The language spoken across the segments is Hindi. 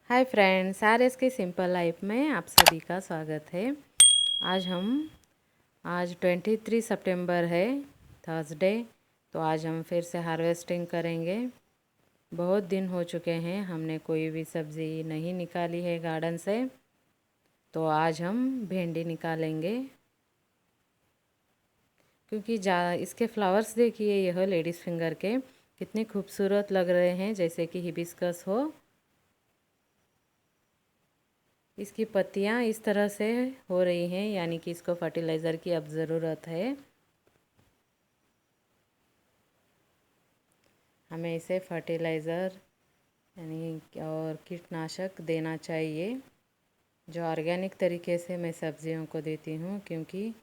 हाय फ्रेंड्स, आरएस की सिंपल लाइफ में आप सभी का स्वागत है। आज 23 सितंबर है, थर्सडे। तो आज हम फिर से हार्वेस्टिंग करेंगे। बहुत दिन हो चुके हैं, हमने कोई भी सब्ज़ी नहीं निकाली है गार्डन से। तो आज हम भिंडी निकालेंगे, क्योंकि इसके फ्लावर्स देखिए, यह लेडीज़ फिंगर के कितने खूबसूरत लग रहे हैं, जैसे कि हिबिस्कस हो। इसकी पत्तियां इस तरह से हो रही हैं, यानी कि इसको फर्टिलाइज़र की अब ज़रूरत है। हमें इसे फर्टिलाइज़र यानी और कीटनाशक देना चाहिए, जो ऑर्गेनिक तरीके से मैं सब्जियों को देती हूँ, क्योंकि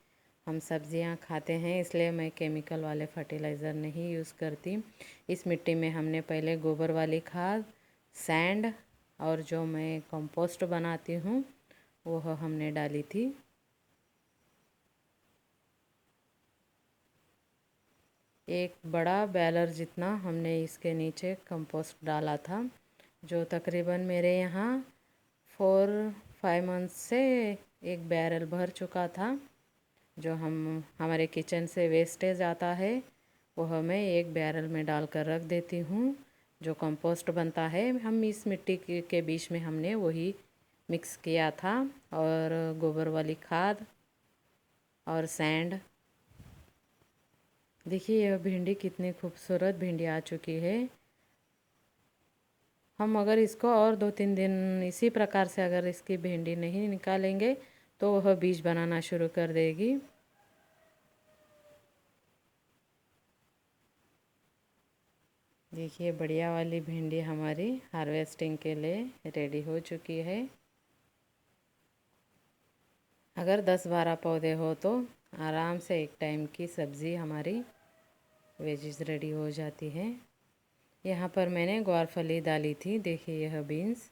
हम सब्जियाँ खाते हैं, इसलिए मैं केमिकल वाले फर्टिलाइज़र नहीं यूज़ करती। इस मिट्टी में हमने पहले गोबर वाली खाद, सैंड और जो मैं कंपोस्ट बनाती हूँ वह हमने डाली थी। एक बड़ा बैलर जितना हमने इसके नीचे कंपोस्ट डाला था, जो तकरीबन मेरे यहाँ 4-5 मंथ्स से एक बैरल भर चुका था। जो हमारे किचन से वेस्टेज आता है वह मैं एक बैरल में डालकर रख देती हूँ। जो कंपोस्ट बनता है, हम इस मिट्टी के बीच में हमने वही मिक्स किया था, और गोबर वाली खाद और सैंड। देखिए यह भिंडी कितनी खूबसूरत भिंडी आ चुकी है। हम अगर इसको और 2-3 दिन इसी प्रकार से अगर इसकी भिंडी नहीं निकालेंगे तो वह बीज बनाना शुरू कर देगी। देखिए बढ़िया वाली भिंडी हमारी हार्वेस्टिंग के लिए रेडी हो चुकी है। अगर 10-12 पौधे हो तो आराम से एक टाइम की सब्ज़ी हमारी वेजिस रेडी हो जाती है। यहाँ पर मैंने ग्वारफली डाली थी। देखिए यह बीन्स,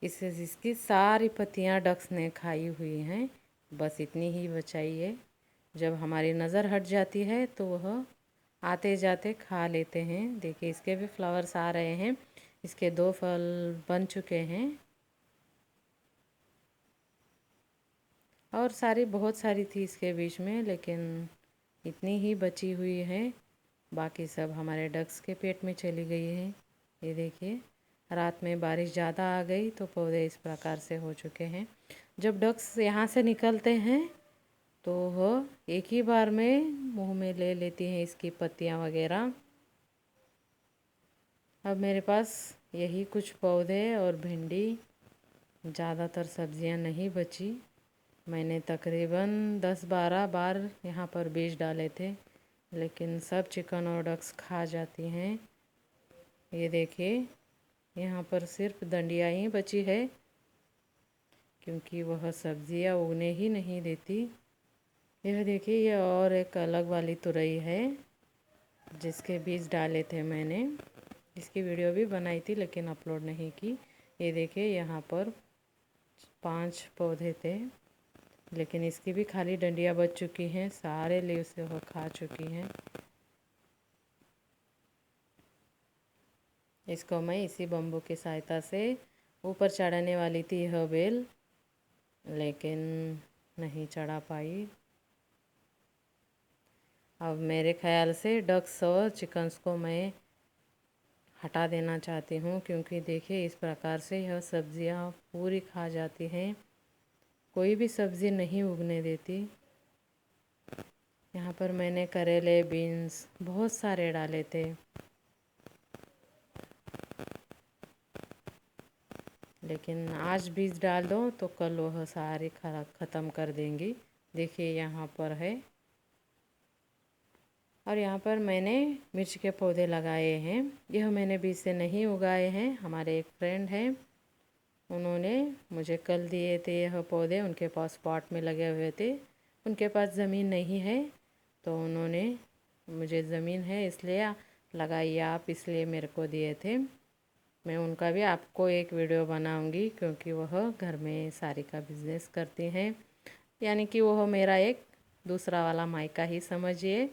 इसकी सारी पत्तियाँ डक्स ने खाई हुई हैं, बस इतनी ही बचाई है। जब हमारी नज़र हट जाती है तो वह आते जाते खा लेते हैं। देखिए इसके भी फ्लावर्स आ रहे हैं, इसके 2 फल बन चुके हैं, और बहुत सारी थी इसके बीच में, लेकिन इतनी ही बची हुई है। बाकी सब हमारे डक्स के पेट में चली गई है। ये देखिए, रात में बारिश ज़्यादा आ गई तो पौधे इस प्रकार से हो चुके हैं। जब डक्स यहाँ से निकलते हैं तो वह एक ही बार में मुंह में ले लेती हैं इसकी पत्तियाँ वगैरह। अब मेरे पास यही कुछ पौधे और भिंडी, ज़्यादातर सब्जियां नहीं बची। मैंने तकरीबन 10-12 बार यहाँ पर बीज डाले थे, लेकिन सब चिकन और डक्स खा जाती हैं। ये देखिए यहाँ पर सिर्फ डंडियाँ ही बची है, क्योंकि वह सब्जियाँ उगने ही नहीं देती। यह देखिए, यह और एक अलग वाली तुरई है जिसके बीज डाले थे मैंने। इसकी वीडियो भी बनाई थी लेकिन अपलोड नहीं की। ये देखिए यहाँ पर 5 पौधे थे, लेकिन इसकी भी खाली डंडियाँ बच चुकी हैं, सारे लीव से वह खा चुकी हैं। इसको मैं इसी बम्बू की सहायता से ऊपर चढ़ाने वाली थी यह बेल, लेकिन नहीं चढ़ा पाई। अब मेरे ख्याल से डक्स और चिकन्स को मैं हटा देना चाहती हूँ, क्योंकि देखिए इस प्रकार से यह सब्जियाँ पूरी खा जाती हैं, कोई भी सब्ज़ी नहीं उगने देती। यहाँ पर मैंने करेले, बीन्स बहुत सारे डाले थे, लेकिन आज बीज डाल दो तो कल वह सारे ख़त्म कर देंगी। देखिए यहाँ पर है। और यहाँ पर मैंने मिर्च के पौधे लगाए हैं। यह मैंने बीज से नहीं उगाए हैं, हमारे एक फ्रेंड हैं, उन्होंने मुझे कल दिए थे यह पौधे। उनके पास पॉट में लगे हुए थे, उनके पास ज़मीन नहीं है, तो उन्होंने मुझे ज़मीन है इसलिए लगाइए आप, इसलिए मेरे को दिए थे। मैं उनका भी आपको एक वीडियो बनाऊंगी, क्योंकि वह घर में साड़ी का बिज़नेस करती हैं, यानी कि वह मेरा एक दूसरा वाला मायका ही समझिए,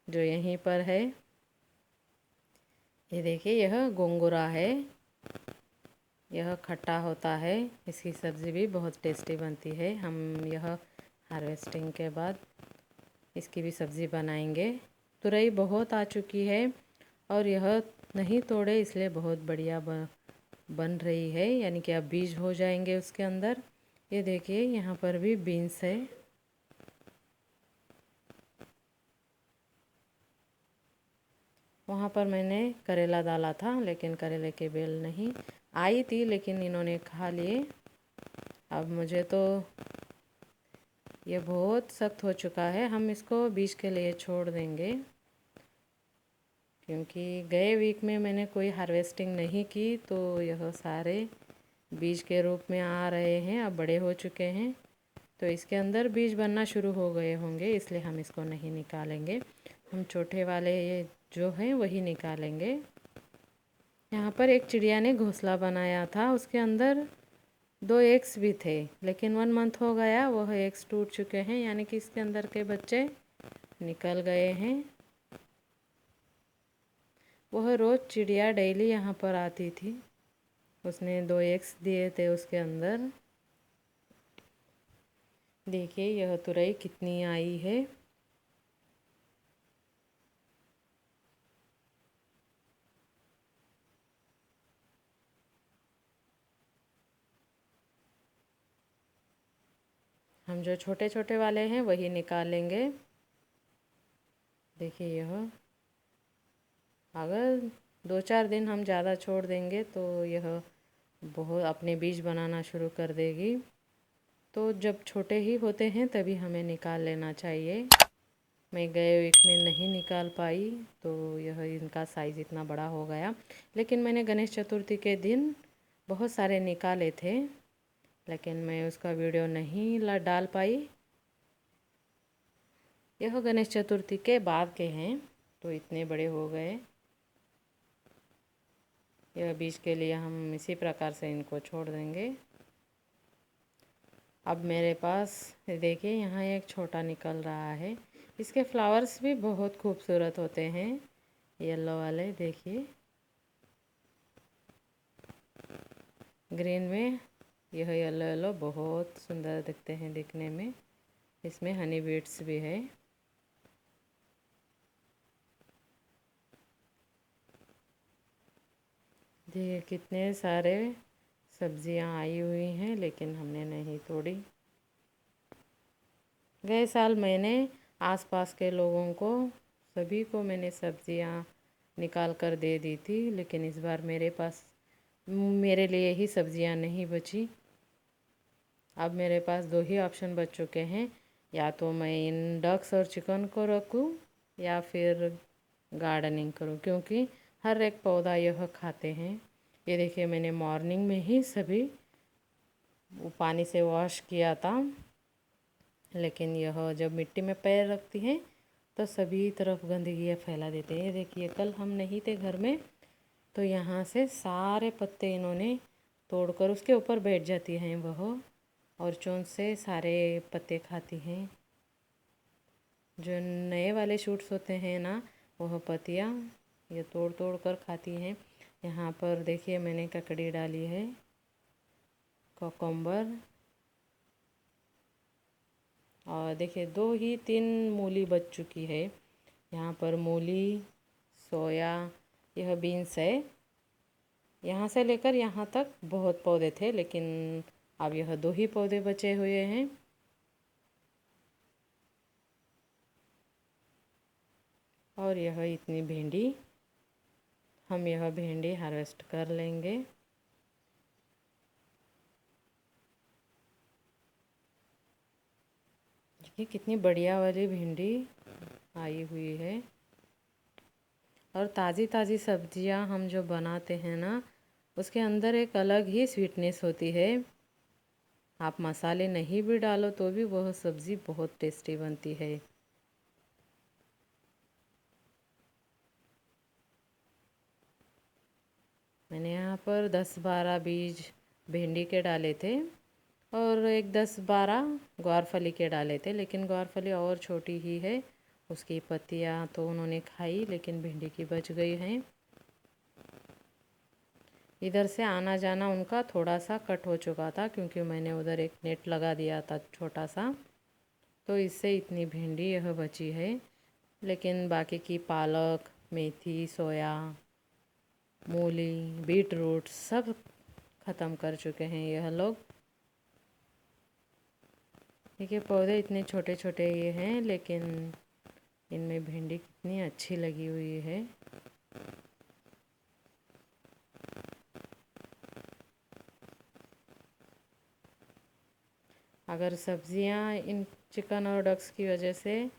जो यहीं पर है। ये देखिए यह गोंगुरा है। यह खट्टा होता है। इसकी सब्ज़ी भी बहुत टेस्टी बनती है। हम यह हार्वेस्टिंग के बाद इसकी भी सब्ज़ी बनाएंगे। तुरई बहुत आ चुकी है और यह नहीं तोड़े इसलिए बहुत बढ़िया बन रही है, यानी कि अब बीज हो जाएंगे उसके अंदर। ये देखिए यहाँ पर भी बीन्स है। वहाँ पर मैंने करेला डाला था लेकिन करेले के बेल नहीं आई थी, लेकिन इन्होंने खा लिए। अब मुझे तो ये बहुत सख्त हो चुका है, हम इसको बीज के लिए छोड़ देंगे क्योंकि गए वीक में मैंने कोई हार्वेस्टिंग नहीं की, तो यह सारे बीज के रूप में आ रहे हैं। अब बड़े हो चुके हैं तो इसके अंदर बीज बनना शुरू हो गए होंगे, इसलिए हम इसको नहीं निकालेंगे। हम छोटे वाले ये जो हैं वही निकालेंगे। यहाँ पर एक चिड़िया ने घोंसला बनाया था, उसके अंदर 2 एग्स भी थे, लेकिन 1 मंथ हो गया, वह एग्स टूट चुके हैं, यानी कि इसके अंदर के बच्चे निकल गए हैं। वह रोज़ चिड़िया डेली यहाँ पर आती थी, उसने 2 एग्स दिए थे उसके अंदर। देखिए यह तुरई कितनी आई है। हम जो छोटे छोटे वाले हैं वही निकालेंगे। देखिए यह अगर 2-4 दिन हम ज़्यादा छोड़ देंगे तो यह बहुत अपने बीज बनाना शुरू कर देगी। तो जब छोटे ही होते हैं तभी हमें निकाल लेना चाहिए। मैं गए वीक में नहीं निकाल पाई तो यह इनका साइज़ इतना बड़ा हो गया, लेकिन मैंने गणेश चतुर्थी के दिन बहुत सारे निकाले थे, लेकिन मैं उसका वीडियो नहीं डाल पाई। यह गणेश चतुर्थी के बाद के हैं तो इतने बड़े हो गए। यह बीज के लिए हम इसी प्रकार से इनको छोड़ देंगे। अब मेरे पास देखिए यहाँ एक छोटा निकल रहा है। इसके फ्लावर्स भी बहुत खूबसूरत होते हैं, येलो वाले। देखिए ग्रीन में यह येलो येलो बहुत सुंदर दिखते हैं दिखने में। इसमें हनी बीड्स भी है। देखिए कितने सारे सब्जियां आई हुई हैं, लेकिन हमने नहीं तोड़ी। गए साल मैंने आसपास के लोगों को सभी को मैंने सब्जियां निकाल कर दे दी थी, लेकिन इस बार मेरे पास मेरे लिए ही सब्जियां नहीं बची। अब मेरे पास 2 ही ऑप्शन बच चुके हैं, या तो मैं इन डक्स और चिकन को रखूं या फिर गार्डनिंग करूं, क्योंकि हर एक पौधा यह खाते हैं। ये देखिए मैंने मॉर्निंग में ही सभी पानी से वॉश किया था, लेकिन यह जब मिट्टी में पैर रखती हैं तो सभी तरफ गंदगी फैला देते हैं। देखिए कल हम नहीं थे घर में तो यहाँ से सारे पत्ते इन्होंने तोड़कर उसके ऊपर बैठ जाती हैं वह, और चोंच से सारे पत्ते खाती हैं। जो नए वाले शूट्स होते हैं ना, वह पत्तियाँ ये तोड़ तोड़ कर खाती हैं। यहाँ पर देखिए मैंने ककड़ी डाली है, कोकम्बर, और देखिए 2 ही 3 मूली बच चुकी है। यहाँ पर मूली, सोया, यह बीन्स है। यहाँ से लेकर यहाँ तक बहुत पौधे थे, लेकिन अब यह 2 ही पौधे बचे हुए हैं। और यह इतनी भिंडी, हम यह भिंडी हार्वेस्ट कर लेंगे। देखिए कितनी बढ़िया वाली भिंडी आई हुई है। और ताज़ी ताज़ी सब्जियां हम जो बनाते हैं ना, उसके अंदर एक अलग ही स्वीटनेस होती है। आप मसाले नहीं भी डालो तो भी वह सब्ज़ी बहुत टेस्टी बनती है। मैंने यहाँ पर 10-12 बीज भिंडी के डाले थे और एक 10-12 ग्वारफली के डाले थे, लेकिन ग्वारफली और छोटी ही है। उसकी पत्तियाँ तो उन्होंने खाई, लेकिन भिंडी की बच गई हैं। इधर से आना जाना उनका थोड़ा सा कट हो चुका था, क्योंकि मैंने उधर एक नेट लगा दिया था छोटा सा, तो इससे इतनी भिंडी यह बची है। लेकिन बाकी की पालक, मेथी, सोया, मूली, बीट रूट सब ख़त्म कर चुके हैं यह लोग। देखिए पौधे इतने छोटे छोटे ये हैं, लेकिन इनमें भिंडी कितनी अच्छी लगी हुई है। अगर सब्जियां इन चिकन और डक्स की वजह से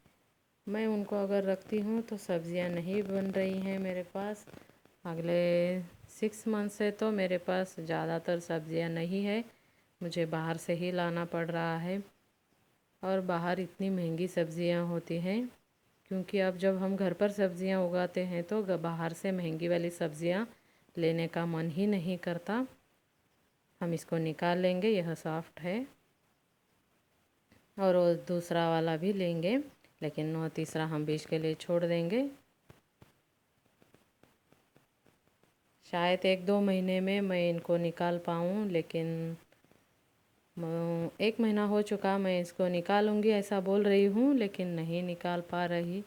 मैं उनको अगर रखती हूँ तो सब्जियां नहीं बन रही हैं मेरे पास। अगले 6 मंथ से तो मेरे पास ज़्यादातर सब्जियां नहीं है, मुझे बाहर से ही लाना पड़ रहा है। और बाहर इतनी महंगी सब्जियां होती हैं, क्योंकि अब जब हम घर पर सब्जियां उगाते हैं तो बाहर से महंगी वाली सब्जियां लेने का मन ही नहीं करता। हम इसको निकाल लेंगे, यह सॉफ्ट है, और वो दूसरा वाला भी लेंगे, लेकिन वो तीसरा हम बीज के लिए छोड़ देंगे। शायद 1-2 महीने में मैं इनको निकाल पाऊँ, लेकिन 1 महीना हो चुका मैं इसको निकालूंगी ऐसा बोल रही हूँ, लेकिन नहीं निकाल पा रही,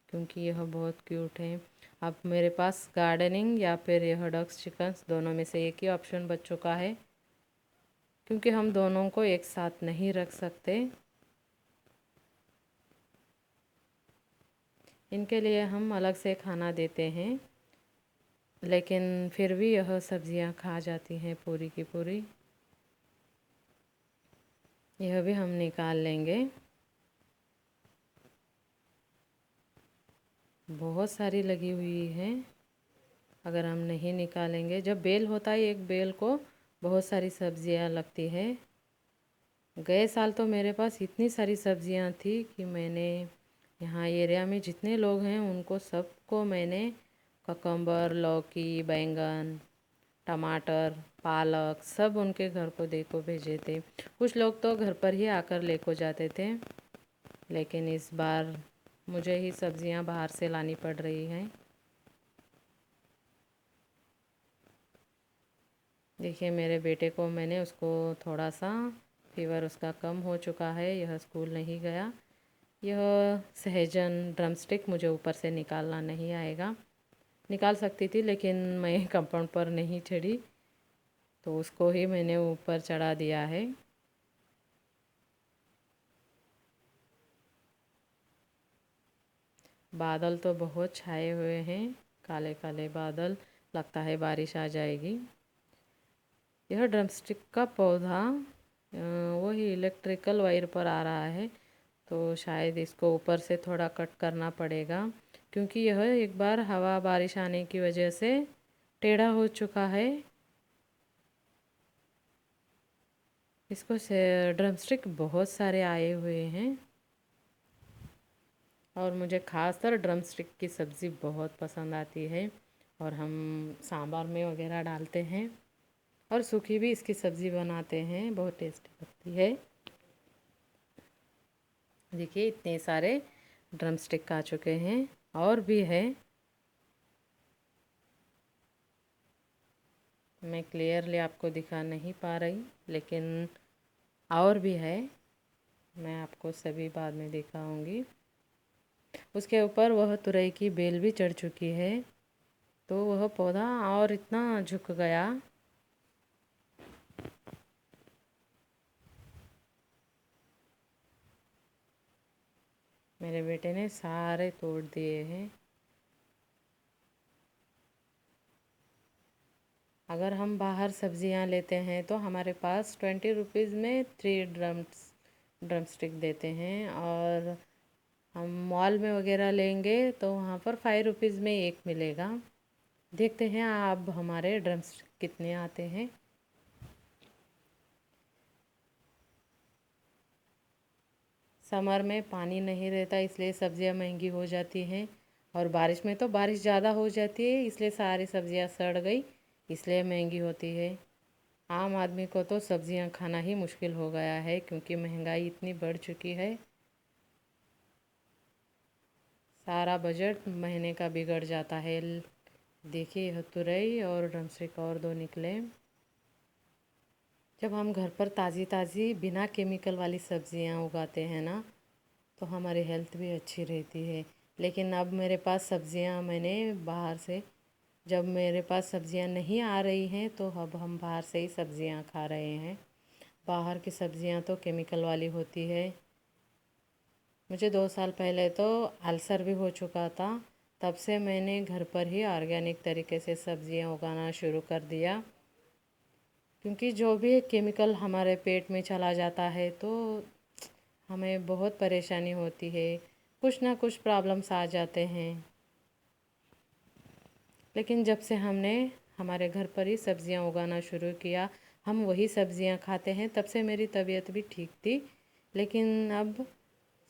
क्योंकि यह बहुत क्यूट है। अब मेरे पास गार्डनिंग या फिर यह डक्स चिकन्स दोनों में से एक ही ऑप्शन बच चुका है, क्योंकि हम दोनों को एक साथ नहीं रख सकते। इनके लिए हम अलग से खाना देते हैं, लेकिन फिर भी यह सब्जियां खा जाती हैं पूरी की पूरी। यह भी हम निकाल लेंगे। बहुत सारी लगी हुई है, अगर हम नहीं निकालेंगे, जब बेल होता है एक बेल को बहुत सारी सब्जियां लगती है। गए साल तो मेरे पास इतनी सारी सब्जियां थी कि मैंने यहाँ एरिया में जितने लोग हैं उनको सबको मैंने ककम्बर, लौकी, बैंगन, टमाटर, पालक सब उनके घर को दे को भेजे थे। कुछ लोग तो घर पर ही आकर ले को जाते थे, लेकिन इस बार मुझे ही सब्जियां बाहर से लानी पड़ रही हैं। देखिए मेरे बेटे को मैंने उसको थोड़ा सा फीवर उसका कम हो चुका है, यह स्कूल नहीं गया। यह सहजन ड्रमस्टिक मुझे ऊपर से निकालना नहीं आएगा, निकाल सकती थी लेकिन मैं कंपाउंड पर नहीं चढ़ी, तो उसको ही मैंने ऊपर चढ़ा दिया है। बादल तो बहुत छाए हुए हैं, काले काले बादल, लगता है बारिश आ जाएगी। यह ड्रमस्टिक का पौधा वही इलेक्ट्रिकल वायर पर आ रहा है, तो शायद इसको ऊपर से थोड़ा कट करना पड़ेगा, क्योंकि यह एक बार हवा बारिश आने की वजह से टेढ़ा हो चुका है। इसको से ड्रमस्टिक बहुत सारे आए हुए हैं, और मुझे ख़ासकर ड्रमस्टिक की सब्ज़ी बहुत पसंद आती है, और हम सांभर में वगैरह डालते हैं, और सूखी भी इसकी सब्ज़ी बनाते हैं, बहुत टेस्टी लगती है। देखिए इतने सारे ड्रमस्टिक आ चुके हैं, और भी है। मैं क्लियरली आपको दिखा नहीं पा रही, लेकिन और भी है, मैं आपको सभी बाद में दिखाऊंगी। उसके ऊपर वह तुरई की बेल भी चढ़ चुकी है, तो वह पौधा और इतना झुक गया। मेरे बेटे ने सारे तोड़ दिए हैं। अगर हम बाहर सब्जियां लेते हैं तो हमारे पास 20 रुपीज़ में 3 ड्रमस्टिक देते हैं, और हम मॉल में वगैरह लेंगे तो वहाँ पर 5 रुपीज़ में एक मिलेगा। देखते हैं अब हमारे ड्रमस्टिक कितने आते हैं। समर में पानी नहीं रहता, इसलिए सब्जियां महंगी हो जाती हैं, और बारिश में तो बारिश ज़्यादा हो जाती है, इसलिए सारी सब्जियां सड़ गई, इसलिए महंगी होती है। आम आदमी को तो सब्जियां खाना ही मुश्किल हो गया है, क्योंकि महंगाई इतनी बढ़ चुकी है। सारा बजट महीने का बिगड़ जाता है देखिए यह तुरई और ड्रमस्टिक और दो निकले। जब हम घर पर ताज़ी ताज़ी बिना केमिकल वाली सब्जियां उगाते हैं ना, तो हमारी हेल्थ भी अच्छी रहती है। लेकिन अब मेरे पास सब्जियां मैंने बाहर से, जब मेरे पास सब्जियां नहीं आ रही हैं तो अब हम बाहर से ही सब्जियां खा रहे हैं। बाहर की सब्जियां तो केमिकल वाली होती है। मुझे 2 साल पहले तो अल्सर भी हो चुका था। तब से मैंने घर पर ही ऑर्गेनिक तरीके से सब्जियां उगाना शुरू कर दिया, क्योंकि जो भी केमिकल हमारे पेट में चला जाता है तो हमें बहुत परेशानी होती है, कुछ ना कुछ प्रॉब्लम्स आ जाते हैं। लेकिन जब से हमने हमारे घर पर ही सब्जियां उगाना शुरू किया, हम वही सब्जियां खाते हैं, तब से मेरी तबीयत भी ठीक थी। लेकिन अब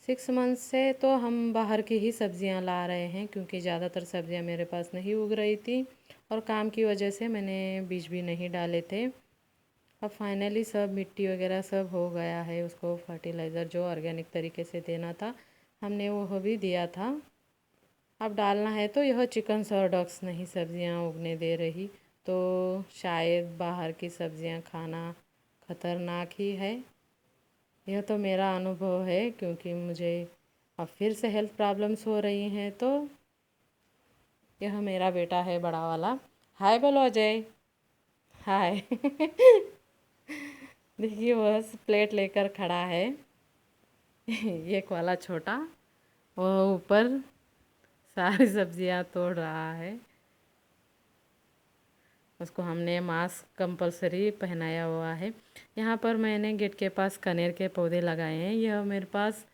6 मंथ से तो हम बाहर की ही सब्जियां ला रहे हैं, क्योंकि ज़्यादातर सब्जियां मेरे पास नहीं उग रही थी और काम की वजह से मैंने बीज भी नहीं डाले थे। अब फाइनली सब मिट्टी वगैरह सब हो गया है, उसको फर्टिलाइज़र जो ऑर्गेनिक तरीके से देना था हमने वो भी दिया था। अब डालना है तो यह चिकन सॉरडॉग्स नहीं सब्जियां उगने दे रही, तो शायद बाहर की सब्जियां खाना खतरनाक ही है। यह तो मेरा अनुभव है, क्योंकि मुझे अब फिर से हेल्थ प्रॉब्लम्स हो रही हैं। तो यह मेरा बेटा है बड़ा वाला। हाय बोलो अजय। हाय। देखिए वह प्लेट लेकर खड़ा है। एक वाला छोटा, वो ऊपर सारी सब्जियां तोड़ रहा है। उसको हमने मास्क कंपलसरी पहनाया हुआ है। यहाँ पर मैंने गेट के पास कनेर के पौधे लगाए हैं। यह मेरे पास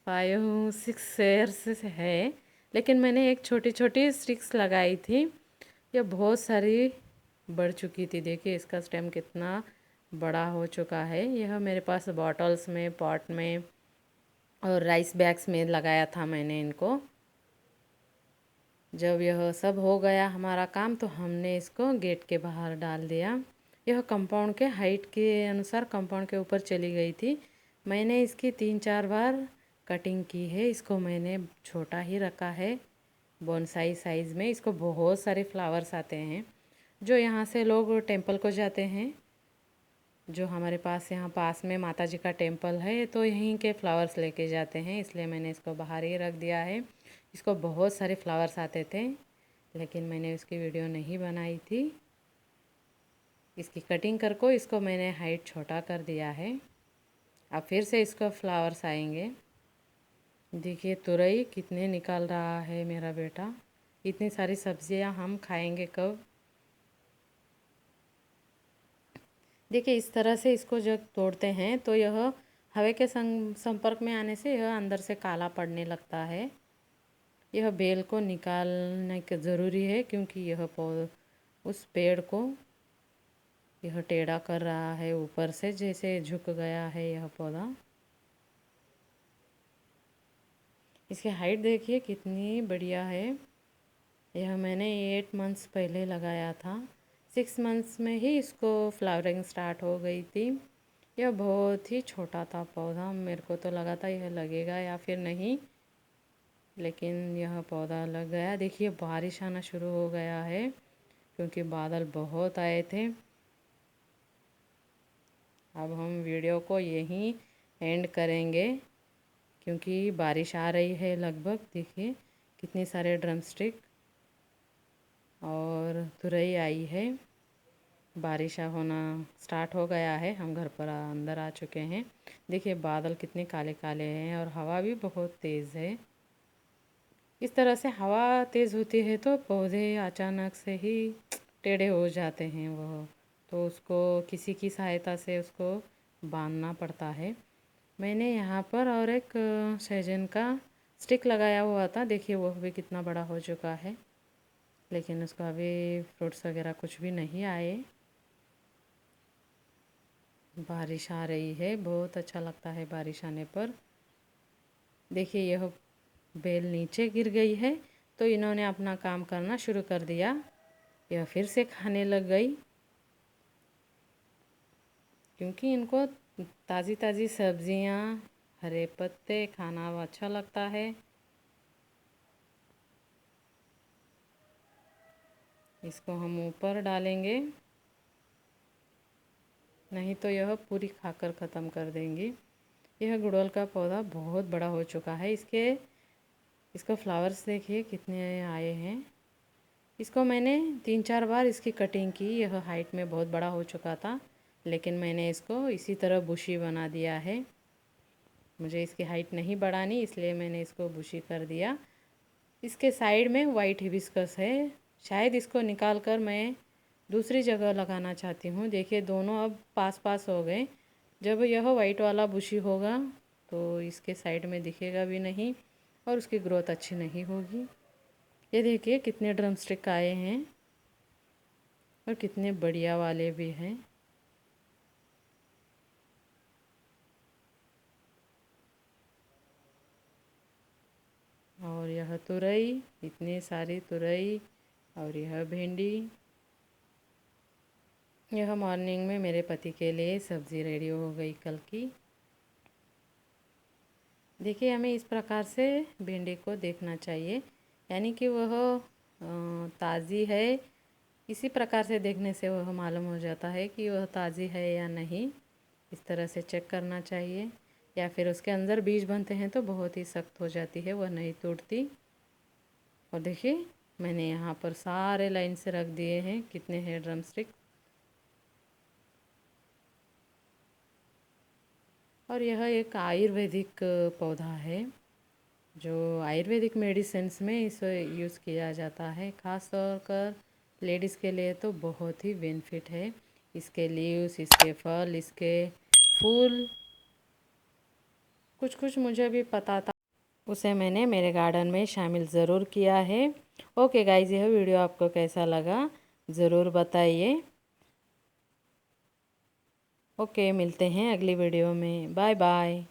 5-6 ईयर्स है, लेकिन मैंने एक छोटी छोटी स्टिक्स लगाई थी। यह बहुत सारी बढ़ चुकी थी। देखिए इसका स्टेम कितना बड़ा हो चुका है। यह मेरे पास बॉटल्स में, पॉट में और राइस बैग्स में लगाया था मैंने इनको। जब यह सब हो गया हमारा काम, तो हमने इसको गेट के बाहर डाल दिया। यह कंपाउंड के हाइट के अनुसार कंपाउंड के ऊपर चली गई थी। मैंने इसकी 3-4 बार कटिंग की है। इसको मैंने छोटा ही रखा है, बोनसाई साइज़ में। इसको बहुत सारे फ्लावर्स आते हैं। जो यहाँ से लोग टेंपल को जाते हैं, जो हमारे पास यहाँ पास में माता जी का टेंपल है, तो यहीं के फ्लावर्स लेके जाते हैं, इसलिए मैंने इसको बाहर ही रख दिया है। इसको बहुत सारे फ्लावर्स आते थे, लेकिन मैंने उसकी वीडियो नहीं बनाई थी। इसकी कटिंग कर को इसको मैंने हाइट छोटा कर दिया है। अब फिर से इसको फ्लावर्स आएंगे। देखिए तुरई कितने निकाल रहा है मेरा बेटा। इतनी सारी सब्जियां हम खाएंगे कब। देखिए इस तरह से इसको जब तोड़ते हैं तो यह हवा के संपर्क में आने से यह अंदर से काला पड़ने लगता है। यह बेल को निकालने का ज़रूरी है, क्योंकि यह उस पेड़ को यह टेढ़ा कर रहा है ऊपर से, जैसे झुक गया है यह पौधा। इसकी हाइट देखिए कितनी बढ़िया है। यह मैंने 8 मंथ्स पहले लगाया था। 6 मंथ्स में ही इसको फ्लावरिंग स्टार्ट हो गई थी। यह बहुत ही छोटा था पौधा, मेरे को तो लगा था यह लगेगा या फिर नहीं, लेकिन यह पौधा लग गया। देखिए बारिश आना शुरू हो गया है, क्योंकि बादल बहुत आए थे। अब हम वीडियो को यहीं एंड करेंगे, क्योंकि बारिश आ रही है लगभग। देखिए कितने सारे ड्रमस्टिक और तुरई आई है। बारिश होना स्टार्ट हो गया है, हम घर पर अंदर आ चुके हैं। देखिए बादल कितने काले काले हैं और हवा भी बहुत तेज़ है। इस तरह से हवा तेज़ होती है तो पौधे अचानक से ही टेढ़े हो जाते हैं वो, तो उसको किसी की सहायता से उसको बांधना पड़ता है। मैंने यहाँ पर और एक सहजन का स्टिक लगाया हुआ था। देखिए वो भी कितना बड़ा हो चुका है, लेकिन उसका अभी फ्रूट्स वगैरह कुछ भी नहीं आए। बारिश आ रही है, बहुत अच्छा लगता है बारिश आने पर। देखिए यह बेल नीचे गिर गई है, तो इन्होंने अपना काम करना शुरू कर दिया। यह फिर से खाने लग गई, क्योंकि इनको ताज़ी ताज़ी सब्जियां, हरे पत्ते खाना अच्छा लगता है। इसको हम ऊपर डालेंगे, नहीं तो यह पूरी खाकर ख़त्म कर देंगी। यह गुड़हल का पौधा बहुत बड़ा हो चुका है। इसको फ्लावर्स देखिए कितने आए हैं। इसको मैंने 3-4 बार इसकी कटिंग की। यह हाइट में बहुत बड़ा हो चुका था, लेकिन मैंने इसको इसी तरह बुशी बना दिया है। मुझे इसकी हाइट नहीं बढ़ानी, इसलिए मैंने इसको बुशी कर दिया। इसके साइड में वाइट हिबिस्कस है, शायद इसको निकाल कर मैं दूसरी जगह लगाना चाहती हूँ। देखिए दोनों अब पास पास हो गए। जब यह वाइट वाला बुशी होगा तो इसके साइड में दिखेगा भी नहीं और उसकी ग्रोथ अच्छी नहीं होगी। ये देखिए कितने ड्रम स्टिक आए हैं और कितने बढ़िया वाले भी हैं। और यह तुरई, इतनी सारी तुरई, और यह भिंडी। यह मॉर्निंग में मेरे पति के लिए सब्ज़ी रेडी हो गई कल की। देखिए हमें इस प्रकार से भिंडी को देखना चाहिए, यानी कि वह ताज़ी है। इसी प्रकार से देखने से वह मालूम हो जाता है कि वह ताज़ी है या नहीं। इस तरह से चेक करना चाहिए, या फिर उसके अंदर बीज बनते हैं तो बहुत ही सख्त हो जाती है, वह नहीं टूटती। और देखिए मैंने यहाँ पर सारे लाइन से रख दिए हैं। कितने हैं ड्रम स्टिक। और यह एक आयुर्वेदिक पौधा है, जो आयुर्वेदिक मेडिसिन्स में इसे यूज़ किया जाता है। ख़ास तौर पर लेडीज़ के लिए तो बहुत ही बेनिफिट है। इसके लीव्स, इसके फल, इसके फूल, कुछ कुछ मुझे भी पता था, उसे मैंने मेरे गार्डन में शामिल ज़रूर किया है। ओके गाइज, यह वीडियो आपको कैसा लगा ज़रूर बताइए। ओके, मिलते हैं अगली वीडियो में। Bye bye.